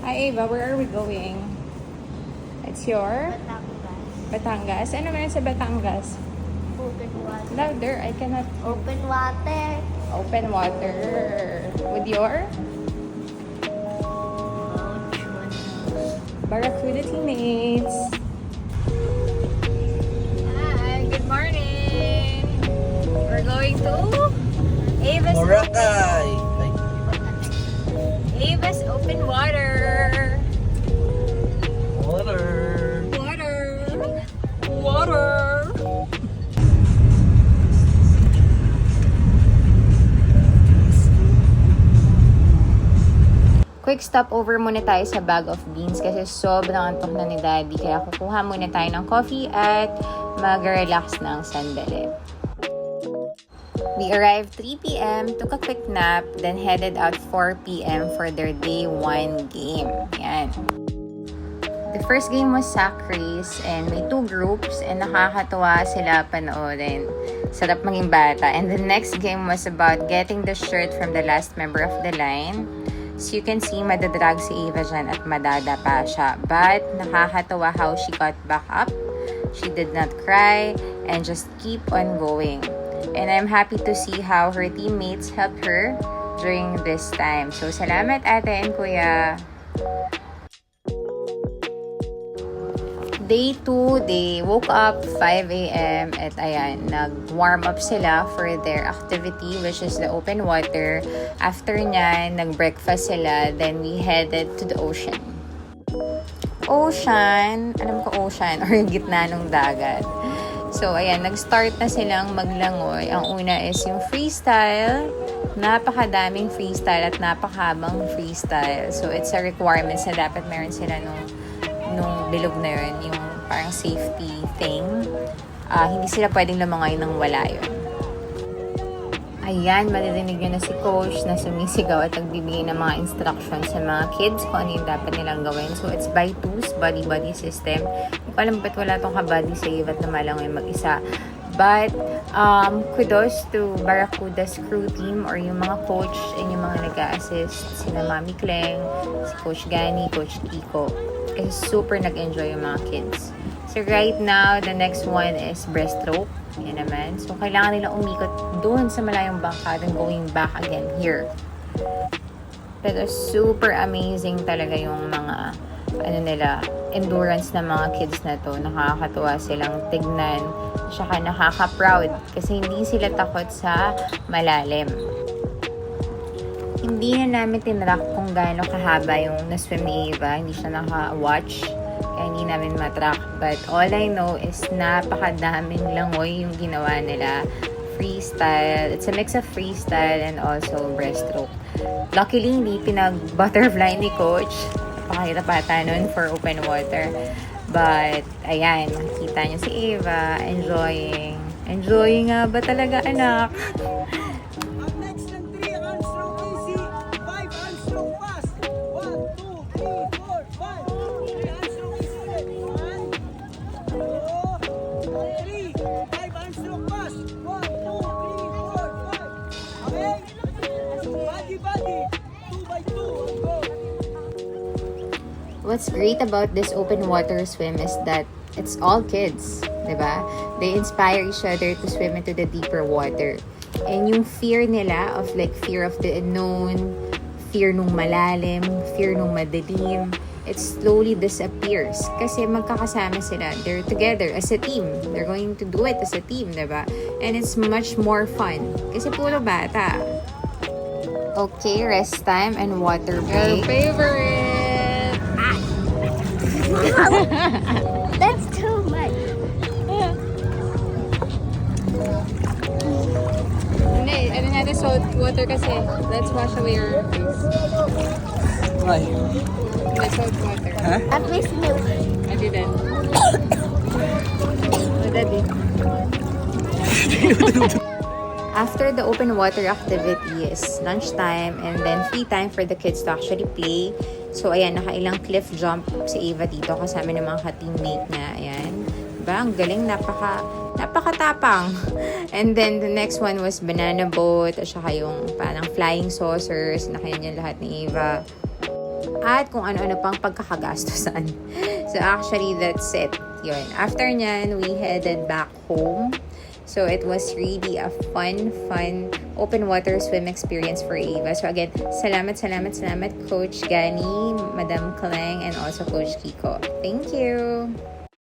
Hi Ava, where are we going? It's your Batangas. Ano naman sa Batangas? Open water. Louder, I cannot. Open water. Open water. With your Barracuda teammates. Hi, good morning. We're going to Ava's Boracay! Ava's Open Water. Water! Water. Water. Quick stopover muna tayo sa Bag of Beans kasi sobrang antok na ni Daddy. Kaya kukuha muna tayo ng coffee at mag-relax ng sandali. We arrived 3 p.m., took a quick nap, then headed out 4 p.m. for their day 1 game. Yan. The first game was sack race and may 2 groups and nakakatuwa sila panoorin. Sarap maging bata. And the next game was about getting the shirt from the last member of the line. So you can see madadrag si Ava dyan at madadapa siya. But nakakatawa how she got back up. She did not cry and just keep on going. And I'm happy to see how her teammates helped her during this time. So salamat ate and kuya. Day 2, they woke up 5 a.m. at ayan, nag-warm up sila for their activity which is the open water. After nyan, nag-breakfast sila, then we headed to the ocean. Ocean, alam ko ocean, or yung gitna ng dagat. So ayan, nag-start na silang maglangoy. Ang una is yung freestyle. Napakadaming freestyle at napakahabang freestyle. So it's a requirement na dapat meron sila nung bilog na yun, yung parang safety thing. Hindi sila pwedeng lumangay nang wala yun. Ayan, maririnig nyo na si coach na sumisigaw at nagbibigay ng mga instructions sa mga kids kung ano yung dapat nilang gawin. So it's by twos, body-body system. Hindi ko alam ba't wala tong kabady sa iyo at lumalangoy mag-isa. But kudos to Barracuda's crew team or yung mga coach and yung mga nag-a-assist. Sina Mami Kleng, si Coach Gani, Coach Kiko. Kasi super nag-enjoy yung mga kids. So right now, the next one is breaststroke. Yan naman. So kailangan nila umikot doon sa malayong bangka and going back again here. Pero super amazing talaga yung mga endurance ng mga kids na to. Nakakatuwa silang tignan. Tsaka nakaka-proud kasi hindi sila takot sa malalim. Hindi na namin tinrack kung gaano kahaba yung na-swim ni Ava. Hindi siya naka-watch. Kaya hindi namin matrack. But all I know is napakadaming langoy yung ginawa nila. Freestyle. It's a mix of freestyle and also breaststroke. Luckily, hindi pinag-butterfly ni Coach. Pakahirap ata nun for open water. But, ayan, makikita niyo si Ava enjoying. Enjoying nga ba talaga, anak? What's great about this open water swim is that it's all kids, diba? They inspire each other to swim into the deeper water. And yung fear nila of fear of the unknown, fear nung malalim, fear nung madilim, it slowly disappears. Kasi magkakasama sila. They're together as a team. They're going to do it as a team, diba? And it's much more fun. Kasi puro bata. Okay, rest time and water break. Your favorite. That's too much. Hindi, ano natin salt water kasi. Let's wash away your face. Why? Let's salt water. Huh? At least milk. I didn't. Oh, Daddy. After the open water activity is lunchtime and then free time for the kids to actually play. So, ayan, nakailang cliff jump si Ava dito kasama ng mga ka-teammate niya. Ayan. Diba? Ang galing, napakatapang. And then, the next one was banana boat at saka yung parang flying saucers. Nakaya niya lahat ni Ava. at kung ano-ano pang pagkakagastusan. So actually, that's it. Yun. After nyan, we headed back home. So it was really a fun open water swim experience for Ava. So again, salamat Coach Gani, Madam Kaleng, and also Coach Kiko. Thank you!